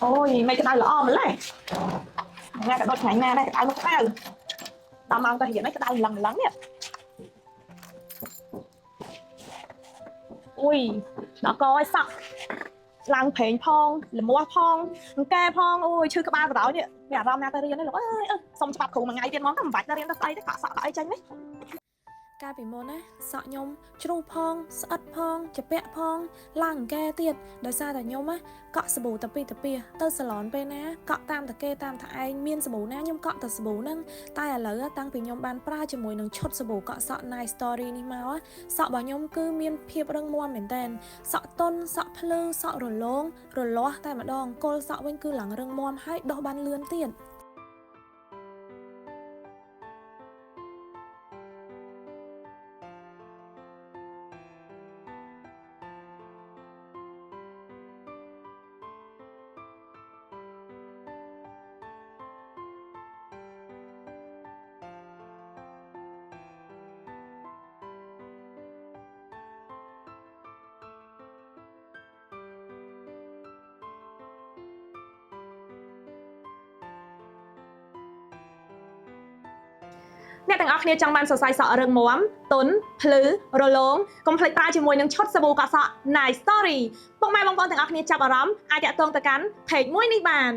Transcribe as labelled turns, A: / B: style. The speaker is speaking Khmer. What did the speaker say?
A: Ôi mấy cái đau lỡ mà này nghe cái đôi ngày na đây đau nó đau tao mong tao hiện mấy cái đau lần lắm nè ui nó coi sặc lăng phèn phong là mua phong ke phong ôi chưa có ba cái đó nè mẹ rom na tao riêng đấy là ơi xong cho bạc khủ mà ngày tiền món tao vạch tao riêng tao tay đấy cả sợ lại chân đấy
B: កាលពីមុនណាសក់ខ្ញុំជ្រុះផងស្អិតផងចាពាក់ផងឡើងកែទៀតដោយសារតែខ្ញុំណាកក់សាប៊ូតាពីទៅសាឡនពេលណាកក់តាមតាគេតាមថាឯងមានសាប៊ូណាខ្ញុំកក់តែសាប៊ូហ្នឹងតែឥឡូវតាំងពីខ្ញុំបានប្រើជាមួយនឹងឈុតសាប៊ូកក់សក់ Nice Story នេះមកសក់របស់ខ្ញុំគឺមានភាពរឹងមាំមែនតើសក់តុនសក់ភ្លឺសក់រលោងរលាស់តែម្ដងគល់សក់វិញគឺឡើងរឹងមាំហើយដុសបានលឿនទៀត
A: អ្នកទាំងអស់គ្នាចង់បានសរសៃសក់រឹងមាំទន់ភ្លឺរលោងកុំភ្លេចប្រើជាមួយនឹងឈុតសាប៊ូកក់សក់ Nice Story ពុកម៉ែបងប្អូនទាំងអស់គ្នាចាប់អារម្មណ៍អាចតាក់ទងទៅកាន់ page មួយនេះបាន